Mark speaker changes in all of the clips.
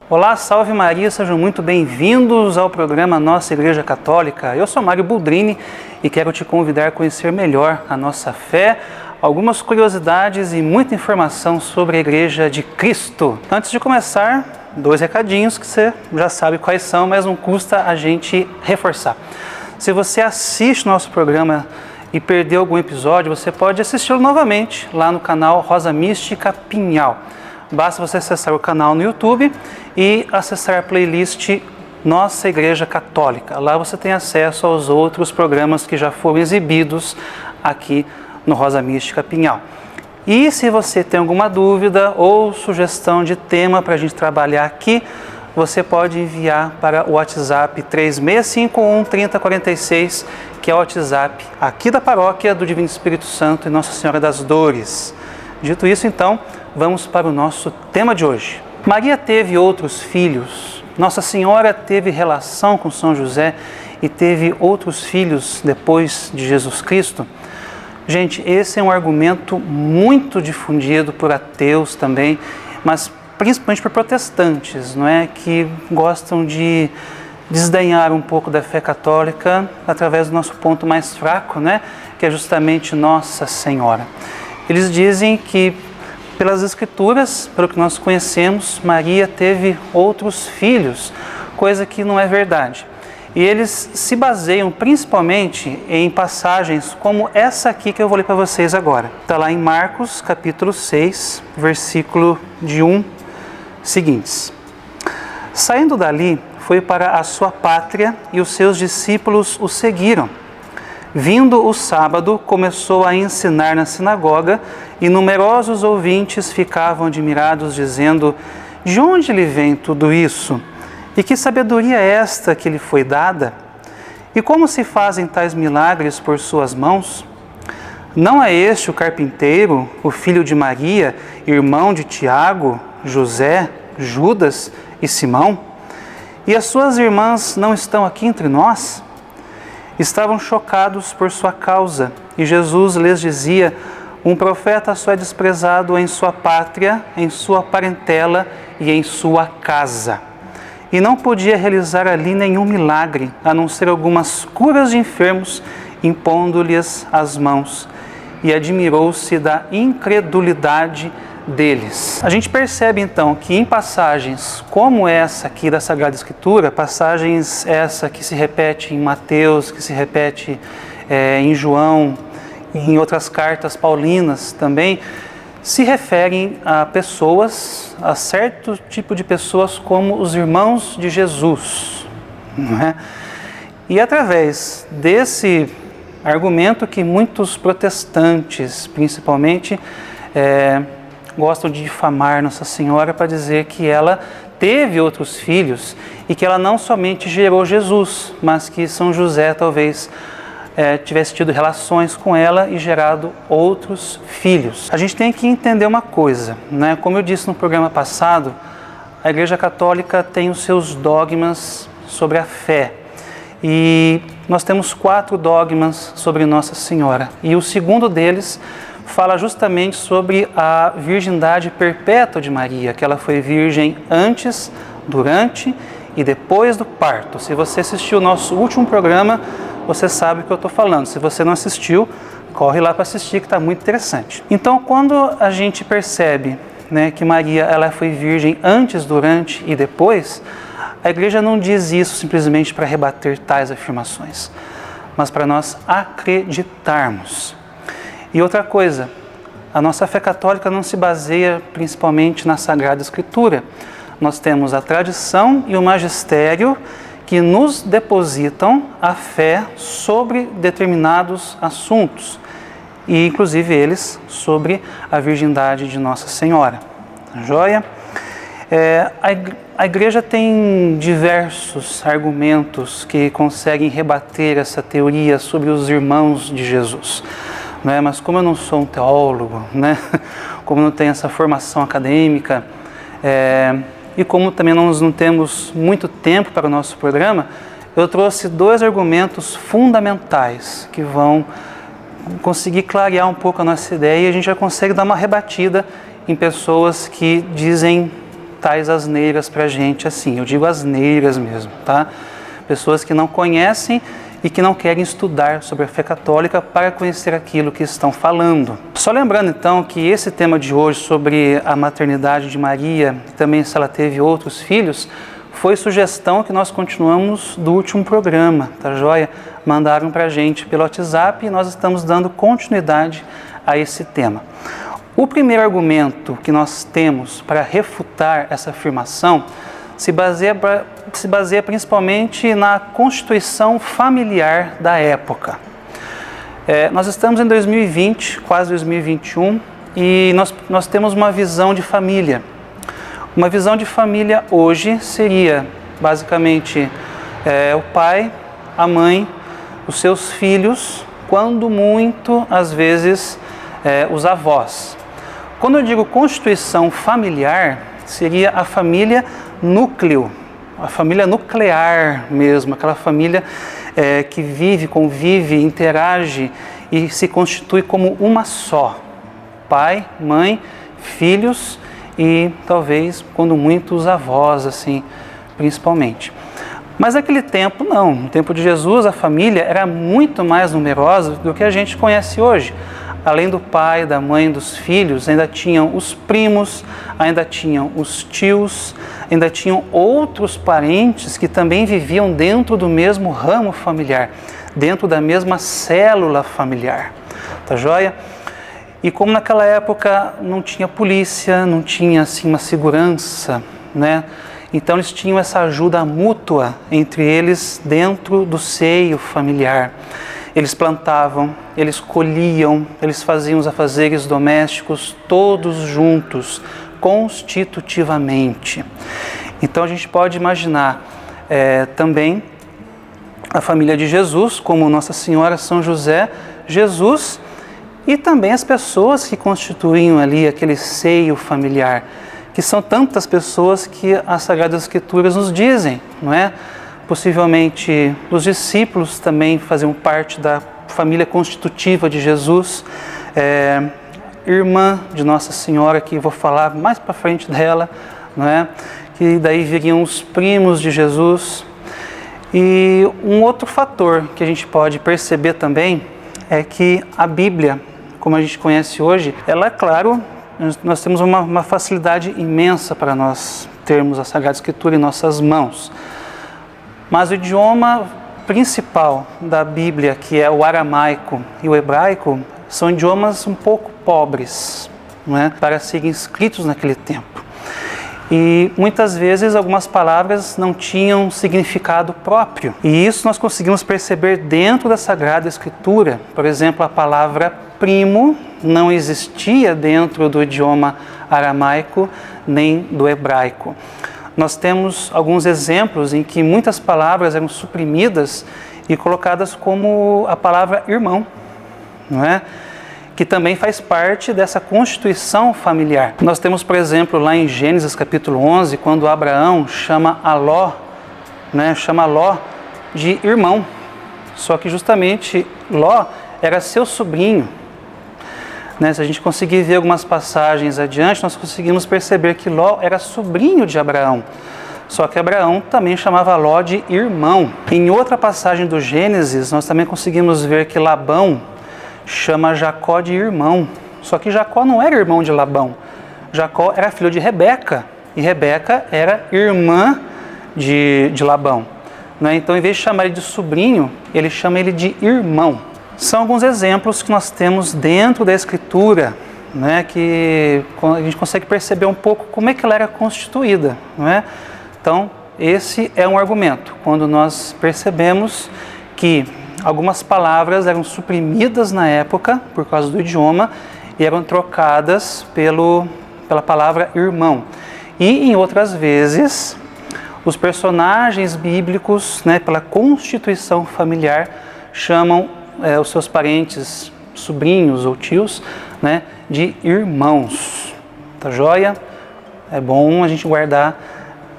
Speaker 1: Olá, salve Maria, sejam muito bem-vindos ao programa Nossa Igreja Católica. Eu sou Mário Boldrini e quero te convidar a conhecer melhor a nossa fé, algumas curiosidades e muita informação sobre a Igreja de Cristo. Antes de começar, 2 recadinhos que você já sabe quais são, mas não custa a gente reforçar. Se você assiste nosso programa e perdeu algum episódio, você pode assisti-lo novamente lá no canal Rosa Mística Pinhal. Basta você acessar o canal no YouTube e acessar a playlist Nossa Igreja Católica. Lá você tem acesso aos outros programas que já foram exibidos aqui no Rosa Mística Pinhal. E se você tem alguma dúvida ou sugestão de tema para a gente trabalhar aqui, você pode enviar para o WhatsApp 3651 3046, que é o WhatsApp aqui da Paróquia do Divino Espírito Santo e Nossa Senhora das Dores. Dito isso, então, vamos para o nosso tema de hoje. Maria teve outros filhos, Nossa Senhora teve relação com São José e teve outros filhos depois de Jesus Cristo? Gente, esse é um argumento muito difundido por ateus também, mas principalmente por protestantes, não é? Que gostam de desdenhar um pouco da fé católica através do nosso ponto mais fraco, né? Que é justamente Nossa Senhora. Eles dizem que, pelas Escrituras, pelo que nós conhecemos, Maria teve outros filhos, coisa que não é verdade. E eles se baseiam principalmente em passagens como essa aqui que eu vou ler para vocês agora. Está lá em Marcos, capítulo 6, versículo de 1, seguintes. Saindo dali, foi para a sua pátria e os seus discípulos o seguiram. Vindo o sábado, começou a ensinar na sinagoga e numerosos ouvintes ficavam admirados, dizendo: de onde lhe vem tudo isso? E que sabedoria é esta que lhe foi dada? E como se fazem tais milagres por suas mãos? Não é este o carpinteiro, o filho de Maria, irmão de Tiago, José, Judas e Simão? E as suas irmãs não estão aqui entre nós? Estavam chocados por sua causa, e Jesus lhes dizia: um profeta só é desprezado em sua pátria, em sua parentela e em sua casa. E não podia realizar ali nenhum milagre, a não ser algumas curas de enfermos, impondo-lhes as mãos. E admirou-se da incredulidade deles. A gente percebe então que em passagens como essa aqui da Sagrada Escritura, passagens essa que se repete em Mateus, que se repete em João, em outras cartas paulinas também, se referem a pessoas, a certo tipo de pessoas como os irmãos de Jesus, não é? E através desse argumento que muitos protestantes, principalmente, gostam de difamar Nossa Senhora para dizer que ela teve outros filhos e que ela não somente gerou Jesus, mas que São José talvez tivesse tido relações com ela e gerado outros filhos. A gente tem que entender uma coisa, né? Como eu disse no programa passado, a Igreja Católica tem os seus dogmas sobre a fé. E nós temos 4 dogmas sobre Nossa Senhora. E o segundo deles fala justamente sobre a virgindade perpétua de Maria, que ela foi virgem antes, durante e depois do parto. Se você assistiu o nosso último programa, você sabe o que eu estou falando. Se você não assistiu, corre lá para assistir, que está muito interessante. Então, quando a gente percebe, né, que Maria ela foi virgem antes, durante e depois, a Igreja não diz isso simplesmente para rebater tais afirmações, mas para nós acreditarmos. E outra coisa, a nossa fé católica não se baseia principalmente na Sagrada Escritura. Nós temos a tradição e o magistério que nos depositam a fé sobre determinados assuntos, e inclusive eles sobre a virgindade de Nossa Senhora. Joia? A Igreja tem diversos argumentos que conseguem rebater essa teoria sobre os irmãos de Jesus. Né? Mas como eu não sou um teólogo, né? Como não tenho essa formação acadêmica, e como também nós não temos muito tempo para o nosso programa, eu trouxe 2 argumentos fundamentais que vão conseguir clarear um pouco a nossa ideia, e a gente já consegue dar uma rebatida em pessoas que dizem tais asneiras para a gente assim. Eu digo asneiras mesmo, tá? Pessoas que não conhecem e que não querem estudar sobre a fé católica para conhecer aquilo que estão falando. Só lembrando então que esse tema de hoje sobre a maternidade de Maria, e também se ela teve outros filhos, foi sugestão que nós continuamos do último programa, tá joia? Mandaram para a gente pelo WhatsApp e nós estamos dando continuidade a esse tema. O primeiro argumento que nós temos para refutar essa afirmação se baseia principalmente na constituição familiar da época. Nós estamos em 2020, quase 2021, e nós temos uma visão de família. Uma visão de família hoje seria, basicamente, o pai, a mãe, os seus filhos, quando muito, às vezes, os avós. Quando eu digo constituição familiar, seria a família núcleo, a família nuclear mesmo, aquela família que vive, convive, interage e se constitui como uma só. Pai, mãe, filhos e talvez, quando muito, os avós, assim, principalmente. Mas naquele tempo, não. No tempo de Jesus, a família era muito mais numerosa do que a gente conhece hoje. Além do pai, da mãe, dos filhos, ainda tinham os primos, ainda tinham os tios, ainda tinham outros parentes que também viviam dentro do mesmo ramo familiar, dentro da mesma célula familiar. Tá joia? E como naquela época não tinha polícia, não tinha assim uma segurança, né? Então eles tinham essa ajuda mútua entre eles dentro do seio familiar. Eles plantavam, eles colhiam, eles faziam os afazeres domésticos todos juntos, constitutivamente. Então a gente pode imaginar também a família de Jesus, como Nossa Senhora, São José, Jesus e também as pessoas que constituíam ali aquele seio familiar, que são tantas pessoas que as Sagradas Escrituras nos dizem, não é? Possivelmente os discípulos também faziam parte da família constitutiva de Jesus, irmã de Nossa Senhora, que vou falar mais para frente dela, não é? Que daí viriam os primos de Jesus. E um outro fator que a gente pode perceber também é que a Bíblia, como a gente conhece hoje, ela, é claro, nós temos uma facilidade imensa para nós termos a Sagrada Escritura em nossas mãos. Mas o idioma principal da Bíblia, que é o aramaico e o hebraico, são idiomas um pouco pobres, não é? Para serem escritos naquele tempo. E muitas vezes algumas palavras não tinham significado próprio. E isso nós conseguimos perceber dentro da Sagrada Escritura. Por exemplo, a palavra primo não existia dentro do idioma aramaico nem do hebraico. Nós temos alguns exemplos em que muitas palavras eram suprimidas e colocadas como a palavra irmão, não é? Que também faz parte dessa constituição familiar. Nós temos, por exemplo, lá em Gênesis capítulo 11, quando Abraão chama a Ló, né? Chama Ló de irmão. Só que justamente Ló era seu sobrinho. Né? Se a gente conseguir ver algumas passagens adiante, nós conseguimos perceber que Ló era sobrinho de Abraão. Só que Abraão também chamava Ló de irmão. Em outra passagem do Gênesis, nós também conseguimos ver que Labão chama Jacó de irmão. Só que Jacó não era irmão de Labão. Jacó era filho de Rebeca. E Rebeca era irmã de Labão. Né? Então, em vez de chamar ele de sobrinho, ele chama ele de irmão. São alguns exemplos que nós temos dentro da Escritura, né, que a gente consegue perceber um pouco como é que ela era constituída. Não é? Então, esse é um argumento, quando nós percebemos que algumas palavras eram suprimidas na época, por causa do idioma, e eram trocadas pela palavra irmão. E, em outras vezes, os personagens bíblicos, né, pela constituição familiar, chamam os seus parentes, sobrinhos ou tios, né, de irmãos. Tá joia? É bom a gente guardar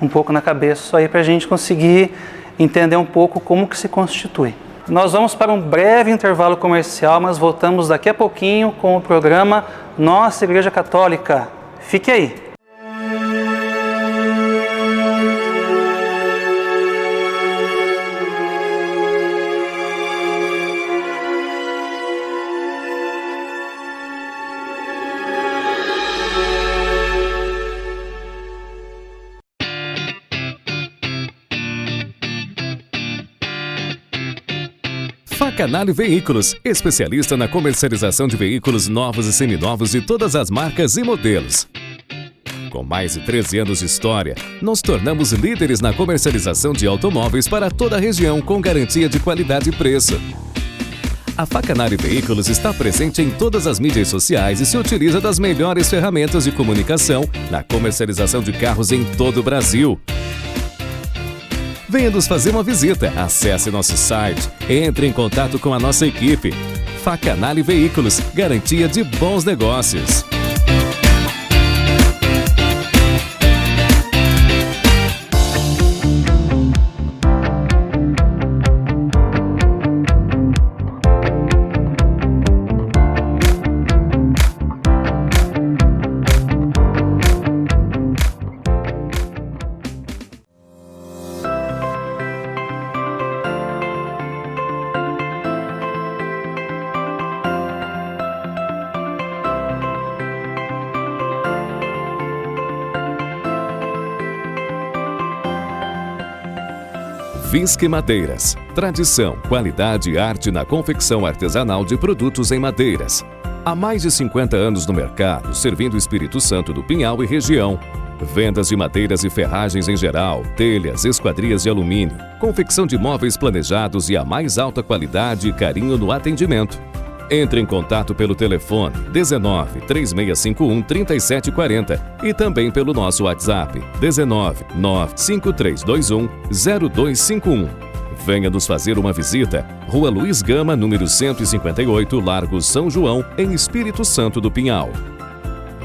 Speaker 1: um pouco na cabeça isso aí para a gente conseguir entender um pouco como que se constitui. Nós vamos para um breve intervalo comercial, mas voltamos daqui a pouquinho com o programa Nossa Igreja Católica. Fique aí!
Speaker 2: Facanale Veículos, especialista na comercialização de veículos novos e seminovos de todas as marcas e modelos. Com mais de 13 anos de história, nos tornamos líderes na comercialização de automóveis para toda a região com garantia de qualidade e preço. A Facanale Veículos está presente em todas as mídias sociais e se utiliza das melhores ferramentas de comunicação na comercialização de carros em todo o Brasil. Venha nos fazer uma visita, acesse nosso site, entre em contato com a nossa equipe. Facanale Veículos, garantia de bons negócios. Visque Madeiras. Tradição, qualidade e arte na confecção artesanal de produtos em madeiras. Há mais de 50 anos no mercado, servindo o Espírito Santo do Pinhal e região. Vendas de madeiras e ferragens em geral, telhas, esquadrias de alumínio, confecção de móveis planejados e a mais alta qualidade e carinho no atendimento. Entre em contato pelo telefone 19 3651 3740 e também pelo nosso WhatsApp 19 95321 0251. Venha nos fazer uma visita. Rua Luiz Gama, número 158, Largo São João, em Espírito Santo do Pinhal.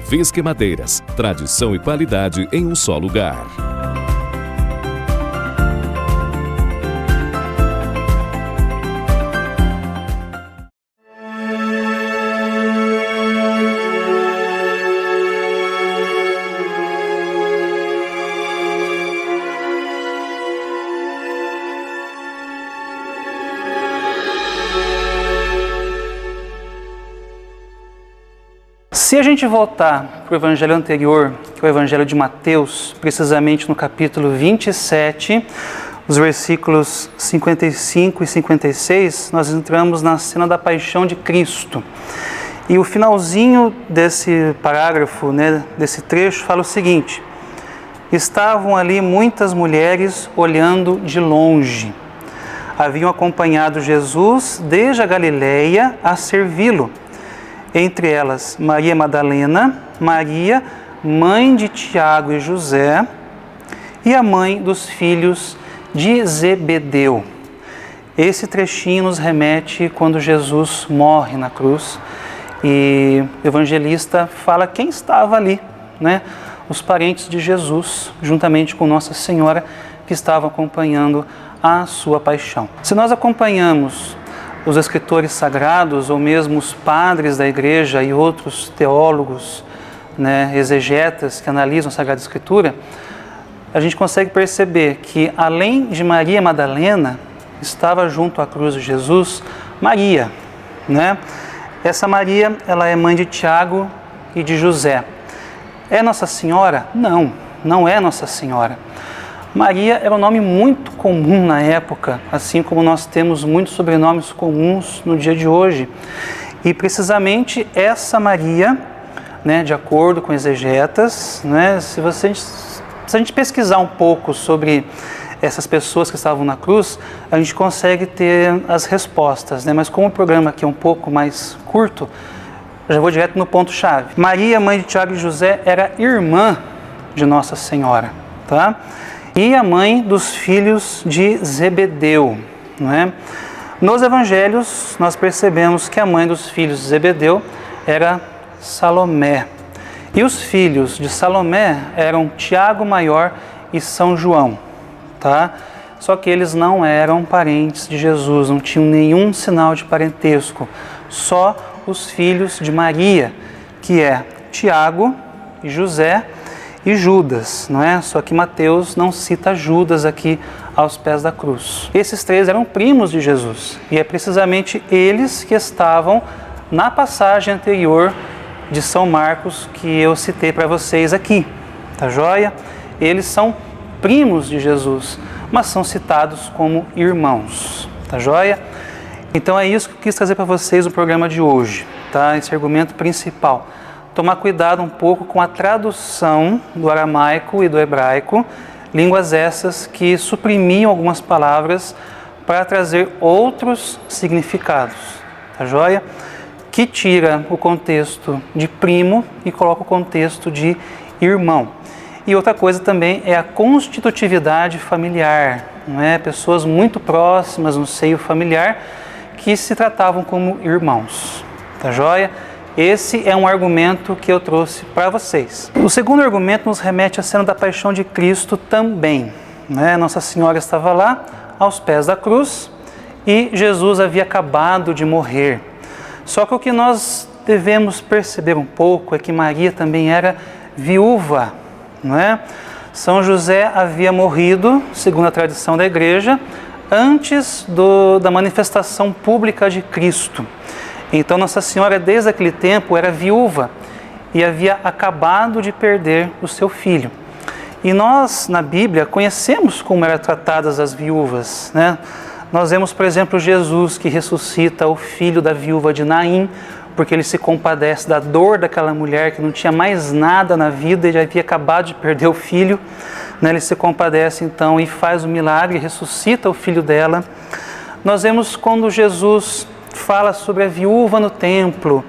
Speaker 2: Visque Madeiras, tradição e qualidade em um só lugar.
Speaker 1: Se a gente voltar para o evangelho anterior, que é o evangelho de Mateus, precisamente no capítulo 27, os versículos 55 e 56, nós entramos na cena da paixão de Cristo. E o finalzinho desse parágrafo, desse trecho, fala o seguinte: estavam ali muitas mulheres olhando de longe. Haviam acompanhado Jesus desde a Galileia a servi-lo. Entre elas, Maria Madalena, Maria, mãe de Tiago e José, e a mãe dos filhos de Zebedeu. Esse trechinho nos remete quando Jesus morre na cruz e o evangelista fala quem estava ali, Os parentes de Jesus, juntamente com Nossa Senhora, que estavam acompanhando a sua paixão. Se nós acompanhamos os escritores sagrados, ou mesmo os padres da igreja e outros teólogos, exegetas que analisam a Sagrada Escritura, a gente consegue perceber que, além de Maria Madalena, estava junto à cruz de Jesus Maria, Essa Maria, ela é mãe de Tiago e de José. É Nossa Senhora? Não, não é Nossa Senhora. Maria era um nome muito comum na época, assim como nós temos muitos sobrenomes comuns no dia de hoje. E precisamente essa Maria, de acordo com exegetas, se a gente pesquisar um pouco sobre essas pessoas que estavam na cruz, a gente consegue ter as respostas, Mas como o programa aqui é um pouco mais curto, eu já vou direto no ponto-chave. Maria, mãe de Tiago e José, era irmã de Nossa Senhora, tá? E a mãe dos filhos de Zebedeu, Nos evangelhos, nós percebemos que a mãe dos filhos de Zebedeu era Salomé. E os filhos de Salomé eram Tiago Maior e São João, tá? Só que eles não eram parentes de Jesus, não tinham nenhum sinal de parentesco. Só os filhos de Maria, que é Tiago e José e Judas, Só que Mateus não cita Judas aqui aos pés da cruz. Esses três eram primos de Jesus e é precisamente eles que estavam na passagem anterior de São Marcos que eu citei para vocês aqui, tá joia? Eles são primos de Jesus, mas são citados como irmãos, tá joia? Então é isso que eu quis trazer para vocês no programa de hoje, tá? Esse argumento principal. Tomar cuidado um pouco com a tradução do aramaico e do hebraico, línguas essas que suprimiam algumas palavras para trazer outros significados, tá joia? Que tira o contexto de primo e coloca o contexto de irmão. E outra coisa também é a constitutividade familiar, não é? Pessoas muito próximas no seio familiar que se tratavam como irmãos, tá joia? Esse é um argumento que eu trouxe para vocês. O segundo argumento nos remete à cena da paixão de Cristo também, né? Nossa Senhora estava lá, aos pés da cruz, e Jesus havia acabado de morrer. Só que o que nós devemos perceber um pouco é que Maria também era viúva, não é? São José havia morrido, segundo a tradição da igreja, antes da manifestação pública de Cristo. Então Nossa Senhora, desde aquele tempo, era viúva e havia acabado de perder o seu filho. E nós, na Bíblia, conhecemos como eram tratadas as viúvas, né? Nós vemos, por exemplo, Jesus que ressuscita o filho da viúva de Naim, porque ele se compadece da dor daquela mulher que não tinha mais nada na vida e já havia acabado de perder o filho, né? Ele se compadece então e faz o milagre, ressuscita o filho dela. Nós vemos quando Jesus fala sobre a viúva no templo,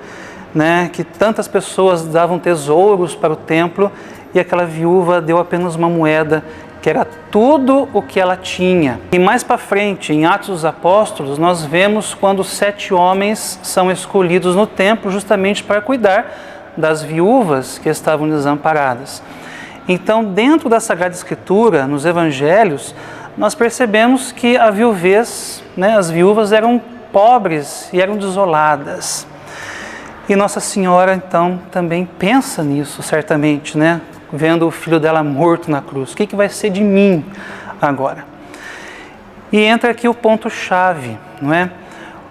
Speaker 1: né? Que tantas pessoas davam tesouros para o templo e aquela viúva deu apenas uma moeda, que era tudo o que ela tinha. E mais para frente, em Atos dos Apóstolos, nós vemos quando 7 homens são escolhidos no templo justamente para cuidar das viúvas que estavam desamparadas. Então, dentro da Sagrada Escritura, nos Evangelhos, nós percebemos que a viuvez, né, as viúvas eram pobres e eram desoladas. E Nossa Senhora, então, também pensa nisso, certamente, né? Vendo o filho dela morto na cruz. O que vai ser de mim agora? E entra aqui o ponto-chave, não é?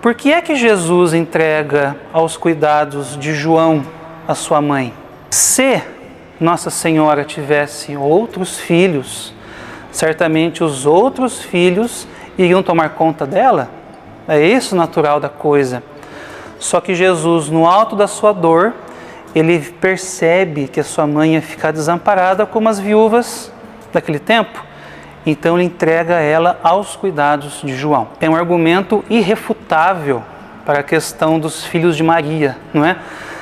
Speaker 1: Por que é que Jesus entrega aos cuidados de João, a sua mãe? Se Nossa Senhora tivesse outros filhos, certamente os outros filhos iriam tomar conta dela. É isso o natural da coisa. Só que Jesus, no alto da sua dor, ele percebe que a sua mãe ia ficar desamparada como as viúvas daquele tempo. Então ele entrega ela aos cuidados de João. É um argumento irrefutável para a questão dos filhos de Maria, não é?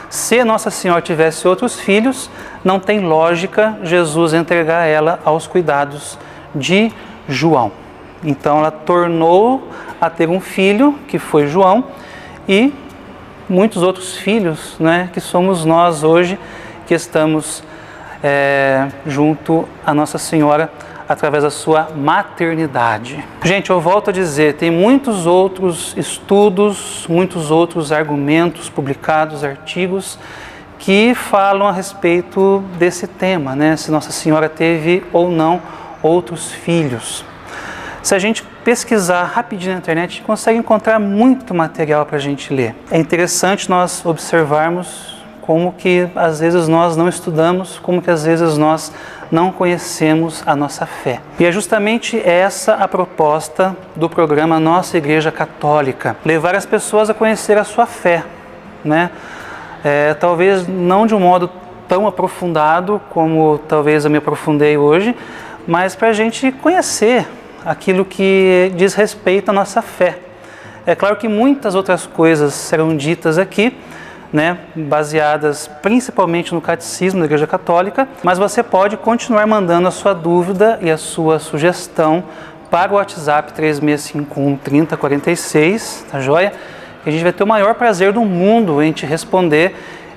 Speaker 1: Se Nossa Senhora tivesse outros filhos, não tem lógica Jesus entregar ela aos cuidados de João. Então ela tornou a ter um filho, que foi João, e muitos outros filhos, né, que somos nós hoje, que estamos junto à Nossa Senhora através da sua maternidade. Gente, eu volto a dizer, tem muitos outros estudos, muitos outros argumentos publicados, artigos, que falam a respeito desse tema, né, se Nossa Senhora teve ou não outros filhos. Se a gente pesquisar rapidinho na internet, a gente consegue encontrar muito material para a gente ler. É interessante nós observarmos como que às vezes nós não estudamos, como que às vezes nós não conhecemos a nossa fé. E é justamente essa a proposta do programa Nossa Igreja Católica, levar as pessoas a conhecer a sua fé, né? Talvez não de um modo tão aprofundado como talvez eu me aprofundei hoje, mas para a gente conhecer aquilo que diz respeito à nossa fé. É claro que muitas outras coisas serão ditas aqui, né, baseadas principalmente no Catecismo da Igreja Católica, mas você pode continuar mandando a sua dúvida e a sua sugestão para o WhatsApp 3651 3046, tá joia? A gente vai ter o maior prazer do mundo em te responder,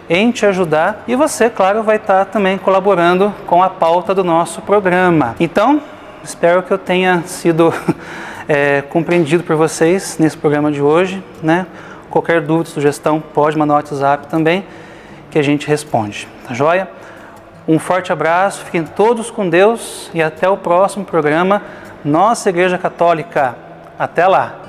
Speaker 1: em te ajudar, e você, claro, vai estar também colaborando com a pauta do nosso programa. Então, espero que eu tenha sido compreendido por vocês nesse programa de hoje, né? Qualquer dúvida, sugestão, pode mandar no WhatsApp também, que a gente responde, tá joia? Um forte abraço, fiquem todos com Deus e até o próximo programa Nossa Igreja Católica. Até lá!